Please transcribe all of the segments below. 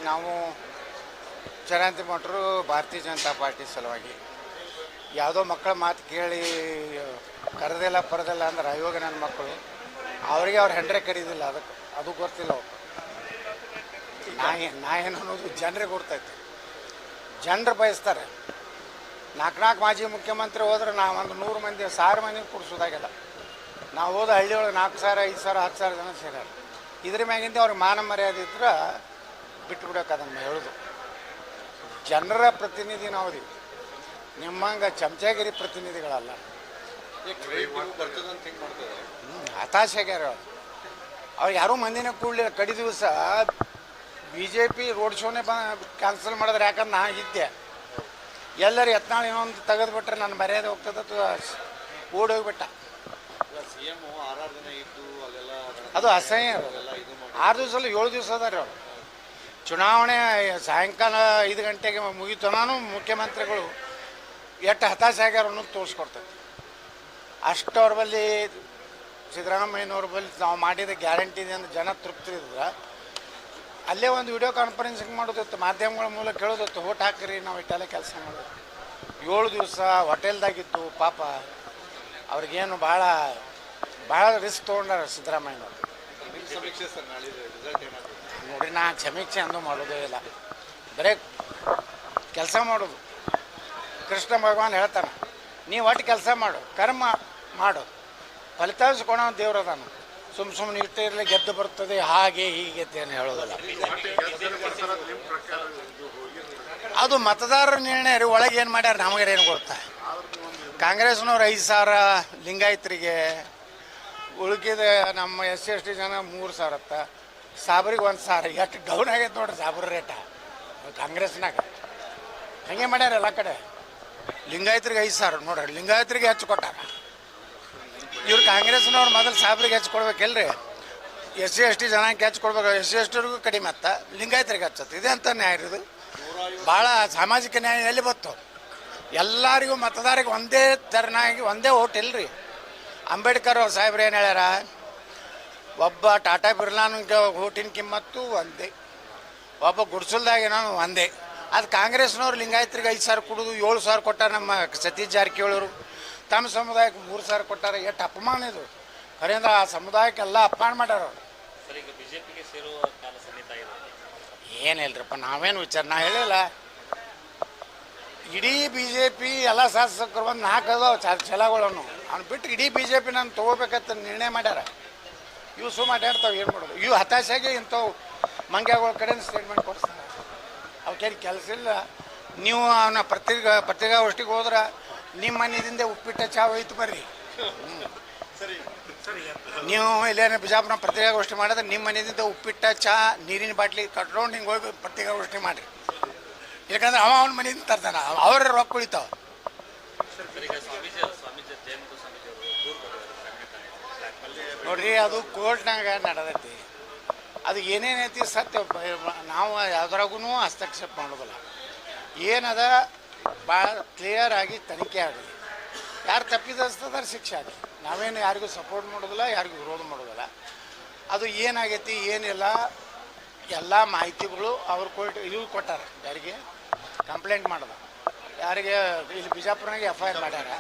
ನಾವು ಚರಂತಿ ಮಠರು ಭಾರತೀಯ ಜನತಾ ಪಾರ್ಟಿ ಸಲುವಾಗಿ ಯಾವುದೋ ಮಕ್ಕಳ ಮಾತು ಕೇಳಿ ಕರೆದಿಲ್ಲ ಪರದಿಲ್ಲ ಅಂದ್ರೆ ಇವಾಗ ನನ್ನ ಮಕ್ಕಳು ಅವರಿಗೆ ಅವ್ರು ಹೆಂಡ್ರೆ ಕರೀದಿಲ್ಲ, ಅದು ಗೊತ್ತಿಲ್ಲ. ನಾ ಏನು ಅನ್ನೋದು ಜನರಿಗೆ ಗೊತ್ತೈತೆ. ಜನರು ಬಯಸ್ತಾರೆ. ನಾಲ್ಕು ಮಾಜಿ ಮುಖ್ಯಮಂತ್ರಿ ಹೋದ್ರೆ ನಾವು ಒಂದು 100 ಮಂದಿ 1000 ಮಂದಿ ಕೂಡಿಸೋದಾಗಿಲ್ಲ. ನಾವು ಹೋದ ಹಳ್ಳಿಯೊಳಗೆ 4,000 5,000 10,000 ಜನ ಸೇರ್ಯಾರ. ಇದ್ರ ಮ್ಯಾಗಿಂದ ಅವ್ರಿಗೆ ಮಾನ ಮರ್ಯಾದೆ ಇದ್ರೆ ಬಿಟ್ಟು ಬಿಡೋಕೆ ಅದನ್ನು ಹೇಳೋದು. ಜನರ ಪ್ರತಿನಿಧಿ ನಾವು ಇದೀವಿ, ನಿಮ್ಮಂಗೆ ಚಮಚಾಗಿರಿ ಪ್ರತಿನಿಧಿಗಳಲ್ಲ. ಹತಾಶೆಗ್ಯಾರ ಅವ್ರು ಯಾರೂ ಮಂದಿನ ಕೂಡಲಿಲ್ಲ. ಕಡಿ ದಿವಸ BJP ರೋಡ್ ಶೋನೇ ಕ್ಯಾನ್ಸಲ್ ಮಾಡಿದ್ರೆ, ಯಾಕಂದ್ರೆ ನಾ ಇದ್ದೆ. ಎಲ್ಲರೂ ಯತ್ನಾಳು ಇನ್ನೊಂದು ತೆಗೆದುಬಿಟ್ರೆ ನನ್ನ ಮರ್ಯಾದೆ ಹೋಗ್ತದೆ ಓಡೋಗ್ಬಿಟ್ಟ. ಅದು ಅಸಹ್ಯ. 6 ದಿವಸ ಅಲ್ಲ 7 ದಿವಸ ಅದಾರೆ ಅವರು. ಚುನಾವಣೆ ಸಾಯಂಕಾಲ 5 ಗಂಟೆಗೆ ಮುಗಿತು. ನಾನು ಮುಖ್ಯಮಂತ್ರಿಗಳು ಎಷ್ಟು ಹತಾಶೆ ಆಗ್ಯಾರ ಅನ್ನೋದು ತೋರಿಸ್ಕೊಡ್ತೈತೆ. ಅಷ್ಟು ಅವ್ರ ಬಳಿ ಸಿದ್ದರಾಮಯ್ಯನವ್ರ ಬಳಿ ನಾವು ಮಾಡಿದ ಗ್ಯಾರಂಟಿ ಇದೆ ಅಂದ್ರೆ ಜನ ತೃಪ್ತಿ ಇದ್ರೆ ಅಲ್ಲೇ ಒಂದು ವಿಡಿಯೋ ಕಾನ್ಫರೆನ್ಸಿಂಗ್ ಮಾಡೋದಿತ್ತು, ಮಾಧ್ಯಮಗಳ ಮೂಲಕ ಕೇಳೋದಿತ್ತು, ಓಟ್ ಹಾಕಿರಿ ನಾವು ಇಟ್ಟೆಲ್ಲ ಕೆಲಸ ಮಾಡೋದು. 7 ದಿವಸ ಹೋಟೆಲ್ದಾಗಿತ್ತು. ಪಾಪ ಅವ್ರಿಗೇನು ಭಾಳ ರಿಸ್ಕ್ ತೊಗೊಂಡಾರ ಸಿದ್ದರಾಮಯ್ಯನವ್ರು. ನೋಡಿ, ನಾ ಸಮೀಕ್ಷೆ ಅಂದು ಮಾಡೋದೇ ಇಲ್ಲ, ಬರೀ ಕೆಲಸ ಮಾಡೋದು. ಕೃಷ್ಣ ಭಗವಾನ್ ಹೇಳ್ತಾನೆ, ನೀವು ಒಟ್ಟು ಕೆಲಸ ಮಾಡು, ಕರ್ಮ ಮಾಡು, ಫಲಿತಾಂಶ ಕೊಡೋ ದೇವ್ರದಾನು. ಸುಮ್ಮನೆ ಇಷ್ಟೇ ಇರಲಿ ಗೆದ್ದು ಬರ್ತದೆ ಹಾಗೆ ಹೀಗೆ ಅಂತ ಹೇಳೋದಿಲ್ಲ. ಅದು ಮತದಾರರ ನಿರ್ಣಯ ರೀ. ಒಳಗೆ ಏನು ಮಾಡ್ಯಾರ ನಮಗೇನು ಗೊತ್ತಾ? ಕಾಂಗ್ರೆಸ್ನವ್ರು 5,000 ಲಿಂಗಾಯತರಿಗೆ, ಉಳ್ಕಿದ ನಮ್ಮ SC/ST ಜನ 3,000, ಸಾಬ್ರಿಗೆ 1,000. ಎಷ್ಟು ಡೌನ್ ಆಗೈತೆ ನೋಡ್ರಿ ಸಾಬ್ರ ರೇಟ ಕಾಂಗ್ರೆಸ್ನಾಗ. ಹಂಗೆ ಮಾಡ್ಯಾರ ಎಲ್ಲ ಕಡೆ. ಲಿಂಗಾಯತರಿಗೆ 5,000 ನೋಡ್ರಿ, ಲಿಂಗಾಯತರಿಗೆ ಹೆಚ್ಚು ಕೊಟ್ಟಾರ. ಇವ್ರು ಕಾಂಗ್ರೆಸ್ನವ್ರು ಮೊದಲು ಸಾಬ್ರಿಗೆ ಹೆಚ್ಚು ಕೊಡ್ಬೇಕಿಲ್ರಿ, SC/ST ಜನಾಂಗಕ್ಕೆ ಹೆಚ್ಚು ಕೊಡ್ಬೇಕು. SC/STವ್ರಿಗೂ ಕಡಿಮೆ ಅತ್ತ, ಲಿಂಗಾಯತರಿಗೆ ಹಚ್ಚತ್ತೆ. ಇದೆ ಅಂತ ನ್ಯಾಯ ಇದು. ಭಾಳ ಸಾಮಾಜಿಕ ನ್ಯಾಯ ಎಲ್ಲಿ ಬತ್ತು? ಎಲ್ಲರಿಗೂ ಮತದಾರಿಗೆ ಒಂದೇ ತೆರನಾಗಿ ಒಂದೇ ಓಟ್ ಇಲ್ರಿ. ಅಂಬೇಡ್ಕರ್ ಅವ್ರು ಸಾಹೇಬ್ರು ಏನು ಹೇಳ್ಯಾರ? ಒಬ್ಬ ಟಾಟಾ ಬಿರ್ಲಾನ್ಗೆ ಓಟಿನ ಕಿಮ್ಮತ್ತು ಒಂದೇ, ಒಬ್ಬ ಗುಡ್ಸಲ್ದಾಗೇನೋ ಒಂದೇ. ಅದು ಕಾಂಗ್ರೆಸ್ನವ್ರು ಲಿಂಗಾಯತರಿಗೆ 5,000 ಕೊಡೋದು, 7,000 ಕೊಟ್ಟಾರ. ನಮ್ಮ ಸತೀಶ್ ಜಾರಕಿಹೊಳಿ ತಮ್ಮ ಸಮುದಾಯಕ್ಕೆ 3,000 ಕೊಟ್ಟಾರ. ಎಷ್ಟು ಅಪಮಾನ ಇದು! ಖರೇಂದ್ರ ಆ ಸಮುದಾಯಕ್ಕೆಲ್ಲ ಅಪಮಾನ ಮಾಡ್ಯಾರ. ಏನಿಲ್ರಪ್ಪ, ನಾವೇನು ವಿಚಾರ ನಾ ಹೇಳಿಲ್ಲ. ಇಡೀ BJP ಎಲ್ಲ ಶಾಸಕರು ಒಂದು 4 ಅದಾವ ಛಲಗಳನ್ನು ಅವ್ನು ಬಿಟ್ಟು ಇಡೀ BJP ನಾನು ತೊಗೋಬೇಕಂತ ನಿರ್ಣಯ ಮಾಡ್ಯಾರ. ಇವು ಮಾತಾಡ್ತಾವೆ, ಏನು ಮಾಡೋದು? ಇವು ಹತಾಶೆಗೆ ಇಂಥವು ಮಂಗ್ಯಗಳ ಕಡೆ ಸ್ಟೇಟ್ಮೆಂಟ್ ಕೊಡ್ತಾರೆ. ಅವಕ್ಕೇನು ಕೆಲಸ ಇಲ್ಲ. ನೀವು ಅವನ ಪತ್ರಿಕಾಗೋಷ್ಠಿಗೆ ಹೋದ್ರೆ ನಿಮ್ಮ ಮನೆಯಿಂದ ಉಪ್ಪಿಟ್ಟ ಚಾ ಹೋಯ್ತು ಬರ್ರಿ. ನೀವು ಇಲ್ಲೇನು ಬಿಜಾಪುರ ಪತ್ರಿಕಾಗೋಷ್ಠಿ ಮಾಡಿದ್ರೆ ನಿಮ್ಮ ಮನೆಯಿಂದ ಉಪ್ಪಿಟ್ಟ ಚಾ ನೀರಿನ ಬಾಟ್ಲಿ ಕಟ್ಕೊಂಡು ಹಿಂಗೆ ಹೋಗಿ ಪತ್ರಿಕಾಗೋಷ್ಠಿ ಮಾಡಿರಿ. ಯಾಕಂದ್ರೆ ಅವನ ಮನೆಯಿಂದ ತರ್ತಾನೆ, ಅವ್ರ ರೊಕ್ಕ ಉಳಿತಾವ. ನೋಡ್ರಿ, ಅದು ಕೋರ್ಟ್ನಾಗ ನಡೆದೈತಿ. ಅದು ಏನೇನೈತಿ ಸತ್ಯ. ನಾವು ಯಾವ್ದ್ರಾಗೂ ಹಸ್ತಕ್ಷೇಪ ಮಾಡೋದಿಲ್ಲ. ಏನದ ಭಾಳ ಕ್ಲಿಯರ್ ಆಗಿ ತನಿಖೆ ಆಗಲಿ. ಯಾರು ತಪ್ಪಿದಸ್ತಾರ ಶಿಕ್ಷೆ ಆಗಲಿ. ನಾವೇನು ಯಾರಿಗೂ ಸಪೋರ್ಟ್ ಮಾಡೋದಿಲ್ಲ, ಯಾರಿಗೂ ವಿರೋಧ ಮಾಡೋದಿಲ್ಲ. ಅದು ಏನಾಗೈತಿ ಏನಿಲ್ಲ ಎಲ್ಲ ಮಾಹಿತಿಗಳು ಅವ್ರು ಇವ್ರು ಕೊಟ್ಟಾರ. ಯಾರಿಗೆ ಕಂಪ್ಲೇಂಟ್ ಮಾಡೋದು, ಯಾರಿಗೆ ಇಲ್ಲಿ ಬಿಜಾಪುರನಾಗೆ FIR ಮಾಡ್ಯಾರ.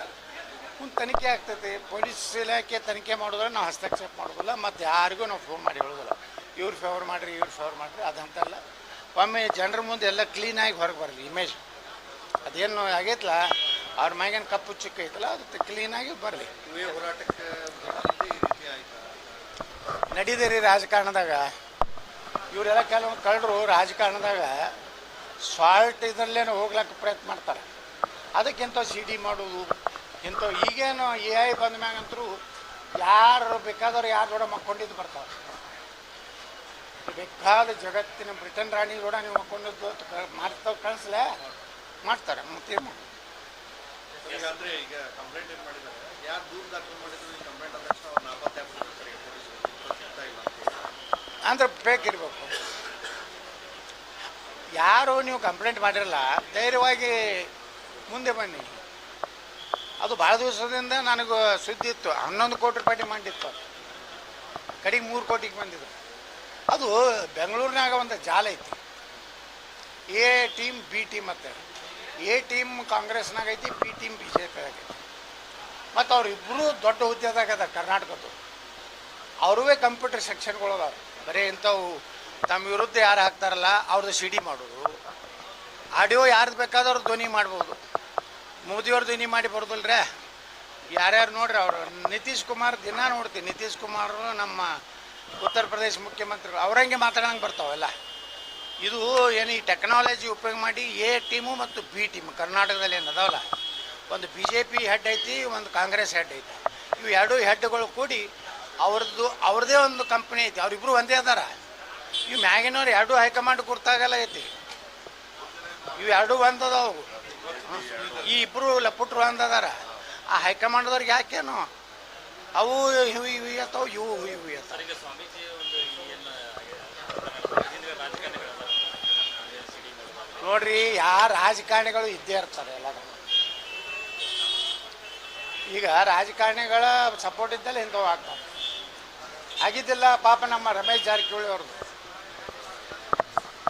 ಒಂದು ತನಿಖೆ ಆಗ್ತೈತಿ. ಪೊಲೀಸ್ ಇಲಾಖೆ ತನಿಖೆ ಮಾಡಿದ್ರೆ ನಾವು ಹಸ್ತಕ್ಷೇಪ ಮಾಡೋದಿಲ್ಲ. ಮತ್ತು ಯಾರಿಗೂ ನಾವು ಫೋನ್ ಮಾಡಿ ಹೇಳೋದಿಲ್ಲ, ಇವ್ರು ಫೇವರ್ ಮಾಡಿರಿ ಇವ್ರು ಫೇವರ್ ಮಾಡಿರಿ ಅದಂತಲ್ಲ. ಒಮ್ಮೆ ಜನರ ಮುಂದೆ ಎಲ್ಲ ಕ್ಲೀನಾಗಿ ಹೊರಗೆ ಬರಲಿ ಇಮೇಜ್. ಅದೇನು ಆಗೈತಲ್ಲ ಅವ್ರ ಮ್ಯಾಗೇನು ಕಪ್ಪು ಚಿಕ್ಕ ಐತಲ್ಲ, ಅದು ಕ್ಲೀನಾಗಿ ಬರಲಿ. ನಡೀದಿರಿ ರಾಜಕಾರಣದಾಗ. ಇವರೆಲ್ಲ ಕೆಲವು ಕಳ್ಳರು ರಾಜಕಾರಣದಾಗ ಸಾಲ್ಟ್ ಇದರಲ್ಲೇನೋ ಹೋಗ್ಲಿಕ್ಕೆ ಪ್ರಯತ್ನ ಮಾಡ್ತಾರೆ. ಅದಕ್ಕಿಂತ CD ಮಾಡೋದು ಇಂಥ. ಈಗೇನು AI ಬಂದ ಮ್ಯಾಗಂತರೂ ಯಾರು ಬೇಕಾದವ್ರು ಯಾರು ಕೂಡ ಮಕ್ಕೊಂಡಿದ್ದು ಬರ್ತಾವೆ. ಬೇಕಾದ ಜಗತ್ತಿನ ಬ್ರಿಟನ್ ರಾಣಿ ಕೂಡ ನೀವು ಮಕ್ಕೊಂಡಿದ್ದು ಮಾಡ್ತಾವೆ ಕಳಿಸ್ಲೇ ಮಾಡ್ತಾರೆ. ಮತ್ತೆ ಅಂದ್ರೆ ಬೇಕಿರ್ಬೇಕು. ಯಾರು ನೀವು ಕಂಪ್ಲೇಂಟ್ ಮಾಡಿರಲ್ಲ ಧೈರ್ಯವಾಗಿ ಮುಂದೆ ಬನ್ನಿ. ಅದು ಭಾಳ ದಿವಸದಿಂದ ನನಗೆ ಸುದ್ದಿ ಇತ್ತು. 11 ಕೋಟಿ ರೂಪಾಯಿ ಡಿಮಾಂಡ್ ಇತ್ತು. ಕಡೆಗೆ 3 ಕೋಟಿಗೆ ಬಂದಿದ್ದು. ಅದು ಬೆಂಗಳೂರಿನಾಗ ಒಂದು ಜಾಲ ಐತಿ. ಎ ಟೀಮ್ ಬಿ ಟೀಮ್ ಅಂತ. ಎ ಟೀಮ್ ಕಾಂಗ್ರೆಸ್ನಾಗ ಐತಿ, B team B J P ಆಗೈತಿ. ಮತ್ತು ಅವರಿಬ್ಬರು ದೊಡ್ಡ ಹುದ್ದೆದಾಗ ಅದ ಕರ್ನಾಟಕದ್ದು. ಅವ್ರವೇ ಕಂಪ್ಯೂಟರ್ ಸೆಕ್ಷನ್ಗಳು ಅದಾವೆ. ಬರೀ ಇಂಥವು ತಮ್ಮ ವಿರುದ್ಧ ಯಾರು ಹಾಕ್ತಾರಲ್ಲ ಅವ್ರದ್ದು ಸಿಡಿ ಮಾಡೋದು, ಆಡಿಯೋ ಯಾರ್ದು ಬೇಕಾದವ್ರು ಧ್ವನಿ ಮಾಡ್ಬೋದು. ಮೋದಿಯವ್ರು ಧ್ವನಿ ಮಾಡಿ ಬರೋದಿಲ್ರೇ. ಯಾರ್ಯಾರು ನೋಡ್ರಿ, ಅವರು ನಿತೀಶ್ ಕುಮಾರ್ ದಿನ ನೋಡ್ತೀವಿ. ನಿತೀಶ್ ಕುಮಾರ್ ನಮ್ಮ ಉತ್ತರ ಪ್ರದೇಶ ಮುಖ್ಯಮಂತ್ರಿಗಳು ಅವ್ರಂಗೆ ಮಾತಾಡೋಂಗೆ ಬರ್ತಾವೆಲ್ಲ. ಇದು ಏನು ಈ ಟೆಕ್ನಾಲಜಿ ಉಪಯೋಗ ಮಾಡಿ ಎ ಟೀಮು ಮತ್ತು ಬಿ ಟೀಮು ಕರ್ನಾಟಕದಲ್ಲಿ ಏನು ಅದಾವಲ್ಲ, ಒಂದು ಬಿ ಜೆ ಪಿ ಹೆಡ್ ಐತಿ, ಒಂದು ಕಾಂಗ್ರೆಸ್ ಹೆಡ್ ಐತಿ. ಇವು ಎರಡೂ ಹೆಡ್ಗಳು ಕೂಡಿ ಅವ್ರದ್ದೇ ಒಂದು ಕಂಪ್ನಿ ಐತಿ. ಅವರಿಬ್ಬರು ಒಂದೇ ಅದಾರ. ಇವು ಮ್ಯಾಗಿನವ್ರು ಎರಡೂ ಹೈಕಮಾಂಡ್ ಕುರ್ತಾಗಲ್ಲ ಐತಿ. ಇವು ಎರಡೂ ಒಂದದವು. ಈ ಇಬ್ಬರು ಲಪುಟ್ರು ಒಂದದಾರ. ಆ ಹೈಕಮಾಂಡ್ದವ್ರಿಗೆ ಯಾಕೇನು ಅವು ಇವು ಇವು ಇವು ಇವು ಇವು ನೋಡ್ರಿ, ಯಾರು ರಾಜಕಾರಣಿಗಳು ಇದ್ದೇ ಇರ್ತಾರೆ ಎಲ್ಲ. ಈಗ ರಾಜಕಾರಣಿಗಳ ಸಪೋರ್ಟ್ ಇದ್ದಲ್ಲಿ ಇಂಥವು ಆಗ್ತಾರೆ. ಆಗಿದ್ದಿಲ್ಲ ಪಾಪ ನಮ್ಮ ರಮೇಶ್ ಜಾರಕಿಹೊಳಿ ಅವ್ರದ್ದು.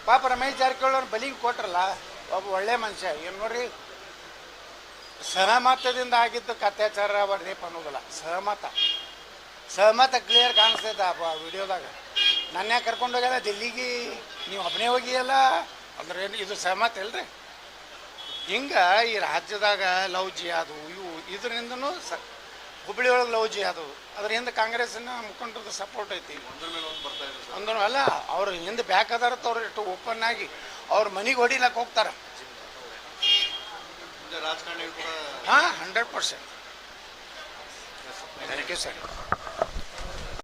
ಪಾಪ ರಮೇಶ್ ಜಾರಕಿಹೊಳಿ ಅವ್ರು ಬಲಿಂಗ್ ಕೊಟ್ರಲ್ಲ, ಒಬ್ಬ ಒಳ್ಳೆ ಮನುಷ್ಯ. ಏನು ನೋಡ್ರಿ, ಸಹಮತದಿಂದ ಆಗಿದ್ದಕ್ಕೆ ಅತ್ಯಾಚಾರ ರೇಪ್ ಅನ್ನೋದಿಲ್ಲ. ಸಹಮತ ಕ್ಲಿಯರ್ ಕಾಣಿಸ್ತೈತೆ ಆ ವಿಡಿಯೋದಾಗ. ನನ್ನ ಕರ್ಕೊಂಡು ಹೋಗ್ಯಲ್ಲ ದಿಲ್ಲಿಗೆ, ನೀವು ಒಬ್ಬನೇ ಹೋಗಿಯಲ್ಲ ಅಂದ್ರೆ ಏನು ಇದು ಸಹಮತ ಇಲ್ರಿ? ಹಿಂಗೆ ಈ ರಾಜ್ಯದಾಗ ಲವ್ ಜಿಹಾದು ಇವು ಇದರಿಂದನೂ ಹುಬ್ಬಳ್ಳಿ ಒಳಗೆ ಲವ್ ಜಿಹಾದು. ಅದ್ರ ಹಿಂದೆ ಕಾಂಗ್ರೆಸ್ಸಿನ ಮುಖಂಡರದ್ದು ಸಪೋರ್ಟ್ ಐತಿ. ಅಂದ್ರೂ ಅಲ್ಲ, ಅವ್ರು ಹಿಂದೆ ಬ್ಯಾಕ್ ಅದಾರತ್ತ ಅವ್ರು ಎಷ್ಟು ಓಪನ್ ಆಗಿ ಅವ್ರ ಮನೆಗೆ ಹೊಡಿಲಕ್ಕೆ ಹೋಗ್ತಾರೆ. ಹಾಂ, 100%. Thank you sir.